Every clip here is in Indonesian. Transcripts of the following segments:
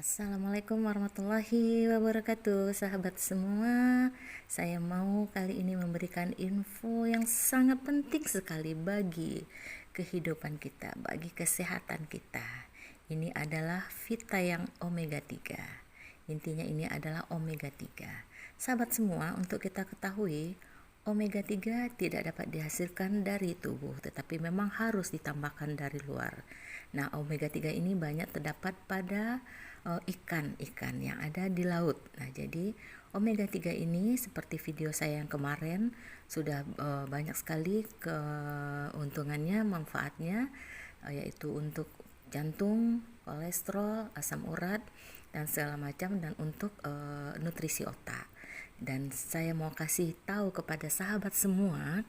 Assalamualaikum warahmatullahi wabarakatuh, sahabat semua. Saya mau kali ini memberikan info yang sangat penting sekali bagi kehidupan kita, bagi kesehatan kita. Ini adalah Vita yang omega 3. Intinya ini adalah omega 3. Sahabat semua, untuk kita ketahui, omega 3 tidak dapat dihasilkan dari tubuh, tetapi memang harus ditambahkan dari luar. Nah, omega 3 ini banyak terdapat pada ikan-ikan yang ada di laut. Nah, jadi omega 3 ini seperti video saya yang kemarin sudah banyak sekali keuntungannya, manfaatnya, yaitu untuk jantung, kolesterol, asam urat dan segala macam, dan untuk nutrisi otak. Dan saya mau kasih tahu kepada sahabat semua,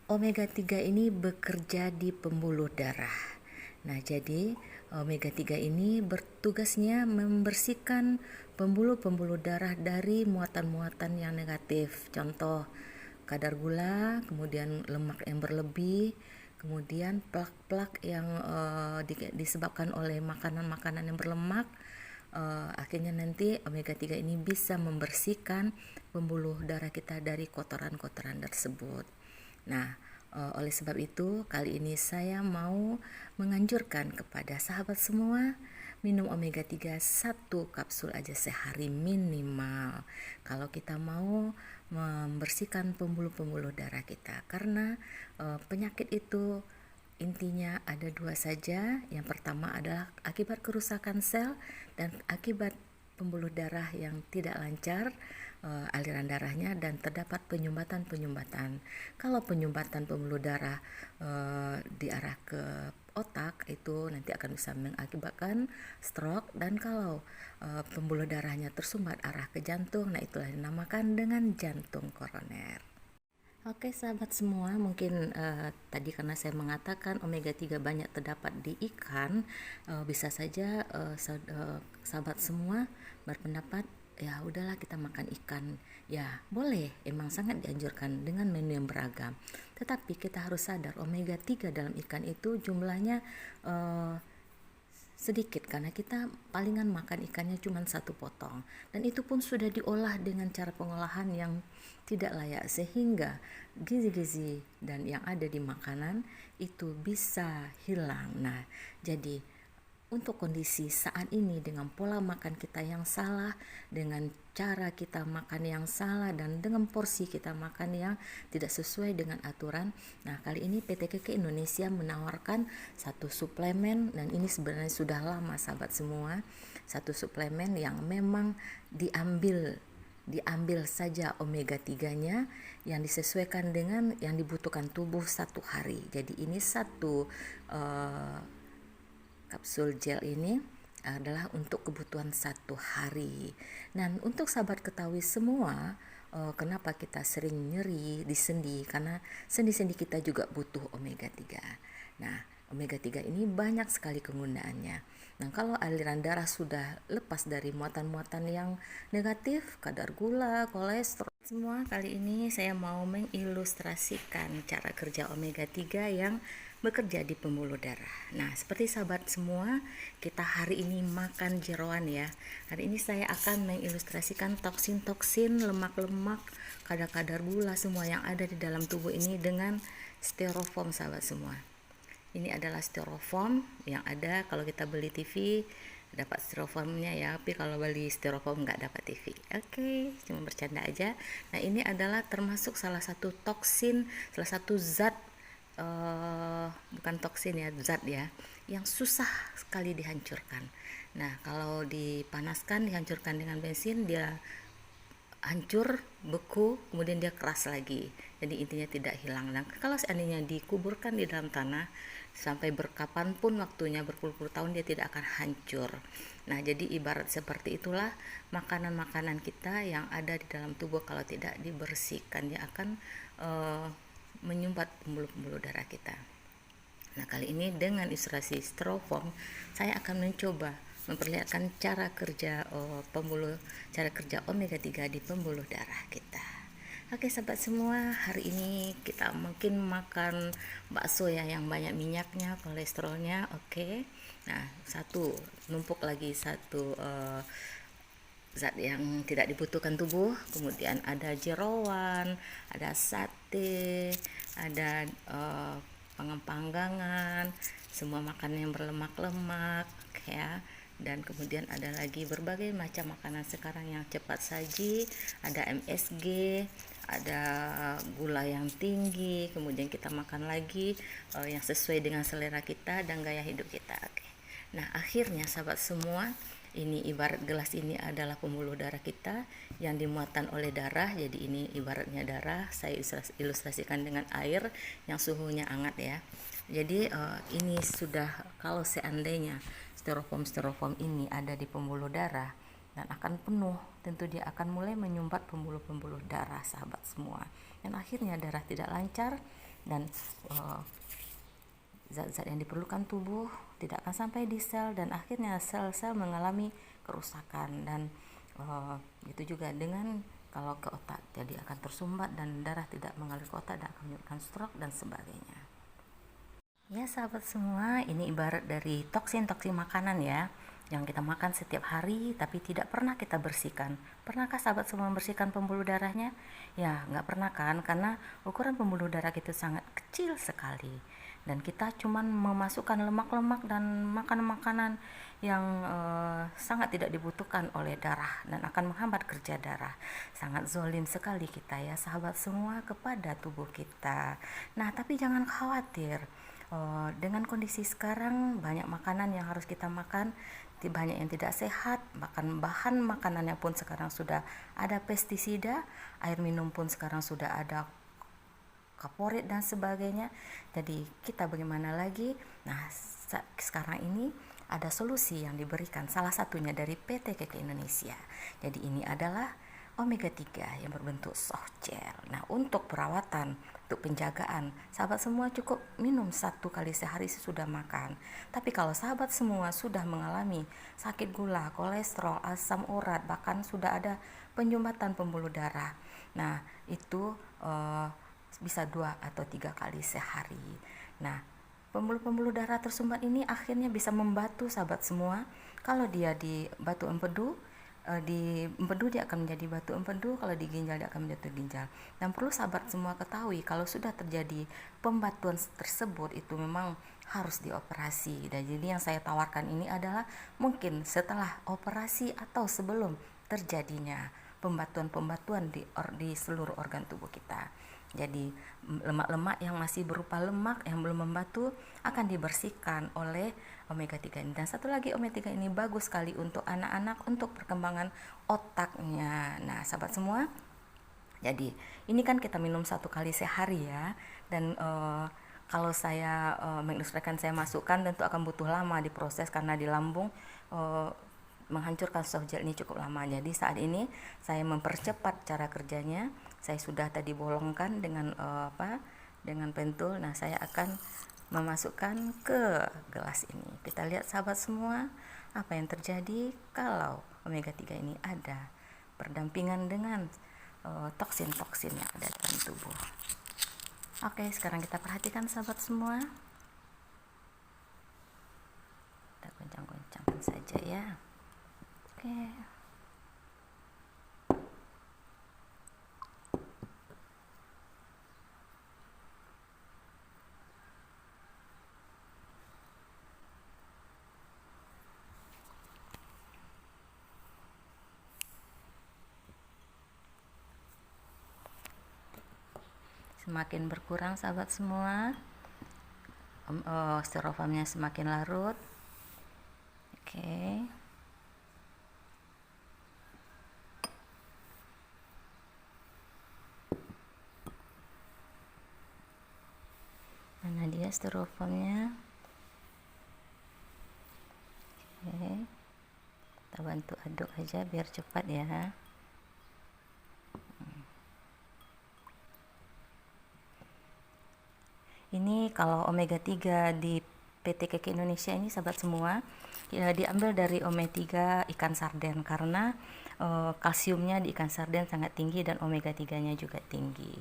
omega 3 ini bekerja di pembuluh darah. Nah, jadi omega 3 ini bertugasnya membersihkan pembuluh-pembuluh darah dari muatan-muatan yang negatif. Contoh, kadar gula, kemudian lemak yang berlebih, kemudian plak-plak yang disebabkan oleh makanan-makanan yang berlemak. Akhirnya nanti omega 3 ini bisa membersihkan pembuluh darah kita dari kotoran-kotoran tersebut. Nah, oleh sebab itu kali ini saya mau menganjurkan kepada sahabat semua minum omega 3 1 kapsul aja sehari minimal kalau kita mau membersihkan pembuluh-pembuluh darah kita, karena penyakit itu intinya ada dua saja. Yang pertama adalah akibat kerusakan sel dan akibat pembuluh darah yang tidak lancar aliran darahnya, dan terdapat penyumbatan. Kalau penyumbatan pembuluh darah diarah ke otak, itu nanti akan bisa mengakibatkan stroke, dan kalau pembuluh darahnya tersumbat arah ke jantung, nah itulah dinamakan dengan jantung koroner. Oke sahabat semua, mungkin tadi karena saya mengatakan omega 3 banyak terdapat di ikan, bisa saja sahabat semua berpendapat ya udahlah kita makan ikan. Ya boleh, emang sangat dianjurkan dengan menu yang beragam. Tetapi kita harus sadar omega 3 dalam ikan itu jumlahnya sedikit, karena kita palingan makan ikannya cuma satu potong, dan itu pun sudah diolah dengan cara pengolahan yang tidak layak, sehingga gizi-gizi dan yang ada di makanan itu bisa hilang. Nah, jadi untuk kondisi saat ini, dengan pola makan kita yang salah, dengan cara kita makan yang salah, dan dengan porsi kita makan yang tidak sesuai dengan aturan. Nah, kali ini PT KK Indonesia menawarkan satu suplemen, dan ini sebenarnya sudah lama sahabat semua, satu suplemen yang memang diambil saja omega 3-nya yang disesuaikan dengan yang dibutuhkan tubuh satu hari. Jadi ini satu kapsul gel ini adalah untuk kebutuhan satu hari. Dan untuk sahabat ketahui semua, kenapa kita sering nyeri di sendi, karena sendi-sendi kita juga butuh omega 3. Nah, omega 3 ini banyak sekali kegunaannya. Nah, kalau aliran darah sudah lepas dari muatan-muatan yang negatif, kadar gula, kolesterol, semua, kali ini saya mau mengilustrasikan cara kerja omega 3 yang bekerja di pembuluh darah. Nah, seperti sahabat semua, kita hari ini makan jeroan ya. Hari ini saya akan mengilustrasikan toksin-toksin, lemak-lemak, kadar-kadar gula semua yang ada di dalam tubuh ini dengan styrofoam sahabat semua. Ini adalah styrofoam yang ada kalau kita beli TV, dapat styrofoamnya ya, tapi kalau beli styrofoam nggak dapat TV. Oke, cuma bercanda aja. Nah, ini adalah termasuk salah satu toksin, salah satu zat, bukan toksin ya, zat ya, yang susah sekali dihancurkan. Nah, kalau dipanaskan, dihancurkan dengan bensin, dia hancur, beku, kemudian dia keras lagi. Jadi intinya tidak hilang. Dan kalau seandainya dikuburkan di dalam tanah sampai berkapanpun waktunya, berpuluh-puluh tahun, dia tidak akan hancur. Nah, jadi ibarat seperti itulah makanan-makanan kita yang ada di dalam tubuh, kalau tidak dibersihkan dia akan menyumbat pembuluh-pembuluh darah kita. Nah, kali ini dengan ilustrasi styrofoam saya akan mencoba memperlihatkan cara kerja cara kerja omega 3 di pembuluh darah kita. Oke sahabat semua, hari ini kita mungkin makan bakso ya yang banyak minyaknya, kolesterolnya. Oke, Nah, satu numpuk lagi satu zat yang tidak dibutuhkan tubuh, kemudian ada jeroan, ada sate, ada panggangan, semua makanan yang berlemak-lemak ya. Dan kemudian ada lagi berbagai macam makanan sekarang yang cepat saji, ada MSG, ada gula yang tinggi, kemudian kita makan lagi yang sesuai dengan selera kita dan gaya hidup kita. Oke. Nah, akhirnya sahabat semua, ini ibarat gelas ini adalah pembuluh darah kita yang dimuatkan oleh darah. Jadi ini ibaratnya darah, saya ilustrasikan dengan air yang suhunya hangat ya. Jadi ini sudah, kalau seandainya styrofoam ini ada di pembuluh darah dan akan penuh, tentu dia akan mulai menyumbat pembuluh-pembuluh darah sahabat semua. Dan akhirnya darah tidak lancar dan zat-zat yang diperlukan tubuh tidak akan sampai di sel, dan akhirnya sel-sel mengalami kerusakan. Dan itu juga dengan kalau ke otak, jadi akan tersumbat dan darah tidak mengalir ke otak dan akan menyebabkan stroke dan sebagainya. Ya sahabat semua, ini ibarat dari toksin-toksin makanan ya, yang kita makan setiap hari tapi tidak pernah kita bersihkan. Pernahkah sahabat semua membersihkan pembuluh darahnya? Ya nggak pernah kan, karena ukuran pembuluh darah kita sangat kecil sekali. Dan kita cuman memasukkan lemak-lemak dan makanan-makanan yang sangat tidak dibutuhkan oleh darah dan akan menghambat kerja darah. Sangat zolim sekali kita ya sahabat semua kepada tubuh kita. Nah tapi jangan khawatir, dengan kondisi sekarang banyak makanan yang harus kita makan, banyak yang tidak sehat, bahkan bahan makanannya pun sekarang sudah ada pestisida, air minum pun sekarang sudah ada kaporit dan sebagainya. Jadi kita bagaimana lagi? Nah sekarang ini ada solusi yang diberikan, salah satunya dari PT KK Indonesia. Jadi ini adalah omega 3 yang berbentuk soft gel. Nah untuk perawatan, untuk penjagaan, sahabat semua cukup minum 1 kali sehari sesudah makan. Tapi kalau sahabat semua sudah mengalami sakit gula, kolesterol, asam urat, bahkan sudah ada penyumbatan pembuluh darah, nah itu bisa 2 atau 3 kali sehari. Nah pembuluh-pembuluh darah tersumbat ini akhirnya bisa membatu sahabat semua. Kalau dia di batu empedu, di empedu dia akan menjadi batu empedu, kalau di ginjal dia akan menjadi ginjal. Dan perlu sahabat semua ketahui, kalau sudah terjadi pembatuan tersebut itu memang harus dioperasi. Dan jadi yang saya tawarkan ini adalah mungkin setelah operasi atau sebelum terjadinya pembatuan-pembatuan di seluruh organ tubuh kita. Jadi lemak-lemak yang masih berupa lemak yang belum membatu akan dibersihkan oleh omega 3 ini. Dan satu lagi, omega 3 ini bagus sekali untuk anak-anak, untuk perkembangan otaknya. Nah sahabat semua, jadi ini kan kita minum 1 kali sehari ya. Dan kalau saya mengilustrasikan, saya masukkan, tentu akan butuh lama diproses karena di lambung menghancurkan soft gel ini cukup lama. Jadi saat ini saya mempercepat cara kerjanya. Saya sudah tadi bolongkan dengan dengan pentul. Nah saya akan memasukkan ke gelas ini. Kita lihat sahabat semua apa yang terjadi kalau omega 3 ini ada berdampingan dengan toksin-toksin yang ada dalam tubuh. Oke, sekarang kita perhatikan sahabat semua. Kita goncang-goncangkan saja ya. Oke. Semakin berkurang sahabat semua, styrofoamnya semakin larut. Oke. Mana dia styrofoamnya? Oke. Kita bantu aduk aja biar cepat ya. Ini kalau omega 3 di PT KK Indonesia ini sahabat semua ya, diambil dari omega 3 ikan sarden, karena kalsiumnya di ikan sarden sangat tinggi dan omega 3 nya juga tinggi.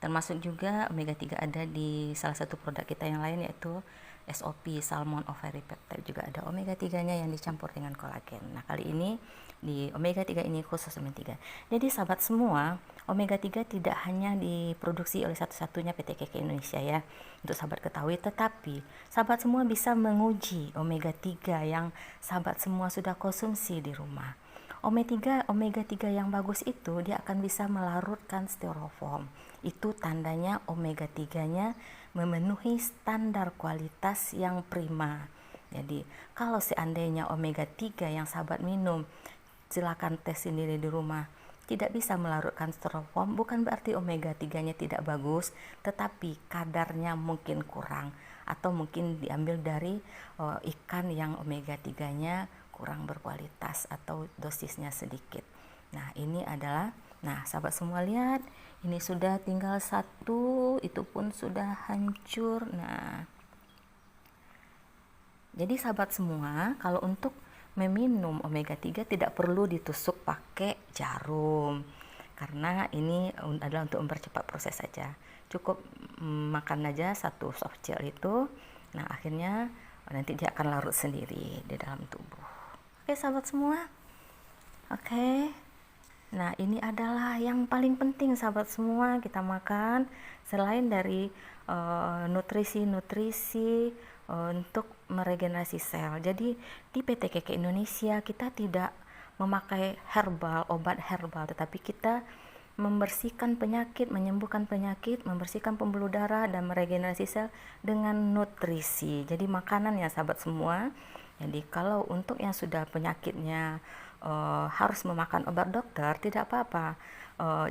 Termasuk juga omega 3 ada di salah satu produk kita yang lain, yaitu SOP Salmon Ovary Peptide, juga ada omega 3-nya yang dicampur dengan kolagen. Nah, kali ini di omega 3 ini khusus omega 3. Jadi sahabat semua, omega 3 tidak hanya diproduksi oleh satu-satunya PT KK Indonesia ya, untuk sahabat ketahui, tetapi sahabat semua bisa menguji omega 3 yang sahabat semua sudah konsumsi di rumah. Omega 3 yang bagus itu dia akan bisa melarutkan styrofoam. Itu tandanya omega 3-nya memenuhi standar kualitas yang prima. Jadi, kalau seandainya omega 3 yang sahabat minum, silakan tes sendiri di rumah, tidak bisa melarutkan styrofoam, bukan berarti omega 3-nya tidak bagus, tetapi kadarnya mungkin kurang, atau mungkin diambil dari ikan yang omega 3-nya kurang berkualitas atau dosisnya sedikit. Nah, ini adalah, nah sahabat semua lihat, ini sudah tinggal satu, itu pun sudah hancur. Nah, jadi sahabat semua, kalau untuk meminum omega 3 tidak perlu ditusuk pakai jarum, karena ini adalah untuk mempercepat proses saja. Cukup makan aja satu soft gel itu. Nah, akhirnya nanti dia akan larut sendiri di dalam tubuh. Oke sahabat semua. Oke. Nah, ini adalah yang paling penting sahabat semua kita makan, selain dari nutrisi-nutrisi untuk meregenerasi sel. Jadi di PT KK Indonesia kita tidak memakai herbal, obat herbal, tetapi kita membersihkan penyakit, menyembuhkan penyakit, membersihkan pembuluh darah dan meregenerasi sel dengan nutrisi. Jadi makanan ya sahabat semua. Jadi kalau untuk yang sudah penyakitnya harus memakan obat dokter, tidak apa-apa,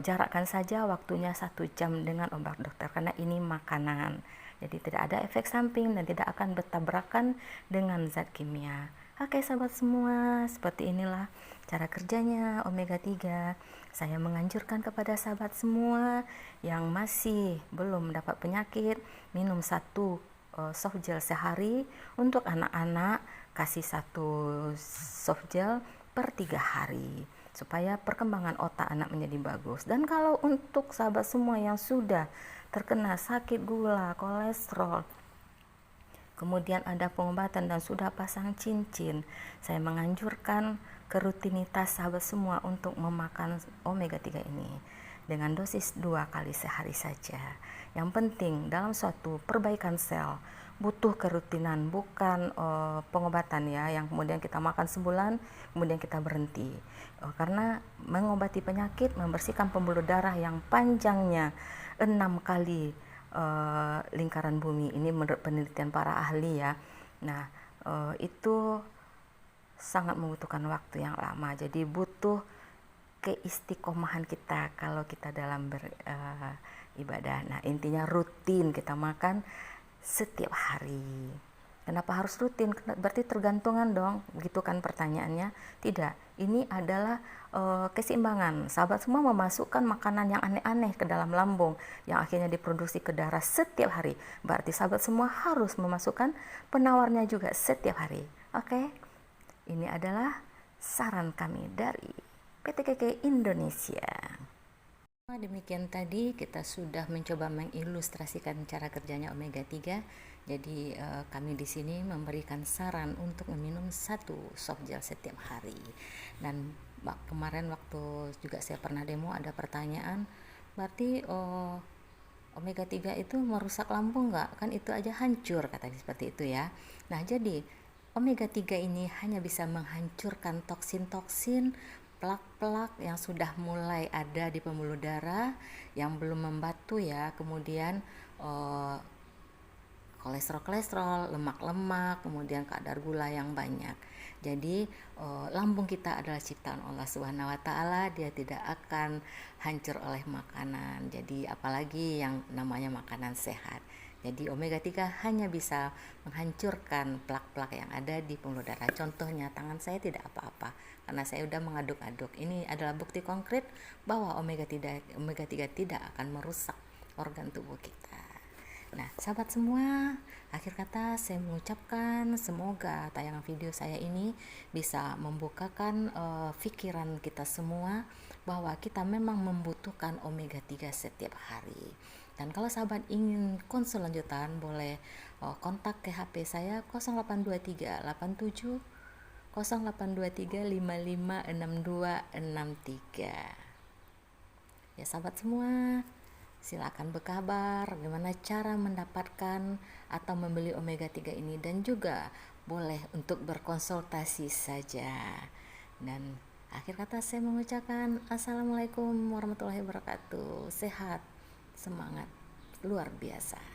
jarakkan saja waktunya 1 jam dengan obat dokter, karena ini makanan, jadi tidak ada efek samping dan tidak akan bertabrakan dengan zat kimia. Oke sahabat semua, seperti inilah cara kerjanya omega 3. Saya menganjurkan kepada sahabat semua yang masih belum mendapat penyakit, minum 1 soft gel sehari. Untuk anak-anak kasih 1 soft gel per 3 hari supaya perkembangan otak anak menjadi bagus. Dan kalau untuk sahabat semua yang sudah terkena sakit gula, kolesterol, kemudian ada pengobatan dan sudah pasang cincin, saya menganjurkan kerutinitas sahabat semua untuk memakan omega 3 ini dengan dosis 2 kali sehari saja. Yang penting dalam suatu perbaikan sel butuh kerutinan, bukan pengobatan ya, yang kemudian kita makan sebulan kemudian kita berhenti. Karena mengobati penyakit, membersihkan pembuluh darah yang panjangnya 6 kali lingkaran bumi, ini menurut penelitian para ahli ya. Nah, itu sangat membutuhkan waktu yang lama, jadi butuh keistiqomahan kita kalau kita dalam beribadah. Nah, intinya rutin kita makan setiap hari. Kenapa harus rutin? Berarti tergantungan dong, begitu kan pertanyaannya? Tidak, ini adalah keseimbangan. Sahabat semua memasukkan makanan yang aneh-aneh ke dalam lambung, yang akhirnya diproduksi ke darah setiap hari. Berarti sahabat semua harus memasukkan penawarnya juga setiap hari. Oke? Ini adalah saran kami dari PT KK Indonesia. Demikian tadi kita sudah mencoba mengilustrasikan cara kerjanya omega 3. Jadi kami di sini memberikan saran untuk meminum 1 soft gel setiap hari. Dan kemarin waktu juga saya pernah demo, ada pertanyaan, berarti omega 3 itu merusak lambung nggak? Kan itu aja hancur, katanya seperti itu ya. Nah, jadi omega 3 ini hanya bisa menghancurkan toksin-toksin, plak-plak yang sudah mulai ada di pembuluh darah yang belum membatu ya, kemudian kolesterol, lemak-lemak, kemudian kadar gula yang banyak. Jadi lambung kita adalah ciptaan Allah Subhanahu wa taala, dia tidak akan hancur oleh makanan. Jadi apalagi yang namanya makanan sehat. Jadi omega 3 hanya bisa menghancurkan plak-plak yang ada di pembuluh darah. Contohnya tangan saya tidak apa-apa karena saya sudah mengaduk-aduk. Ini adalah bukti konkret bahwa omega 3 tidak akan merusak organ tubuh kita. Nah, sahabat semua, akhir kata saya mengucapkan semoga tayangan video saya ini bisa membukakan pikiran kita semua bahwa kita memang membutuhkan omega 3 setiap hari. Dan kalau sahabat ingin konsul lanjutan, boleh kontak ke HP saya 0823 87 0823 556263. Ya sahabat semua, silakan berkabar bagaimana cara mendapatkan atau membeli omega 3 ini, dan juga boleh untuk berkonsultasi saja. Dan akhir kata saya mengucapkan assalamualaikum warahmatullahi wabarakatuh. Sehat, semangat luar biasa.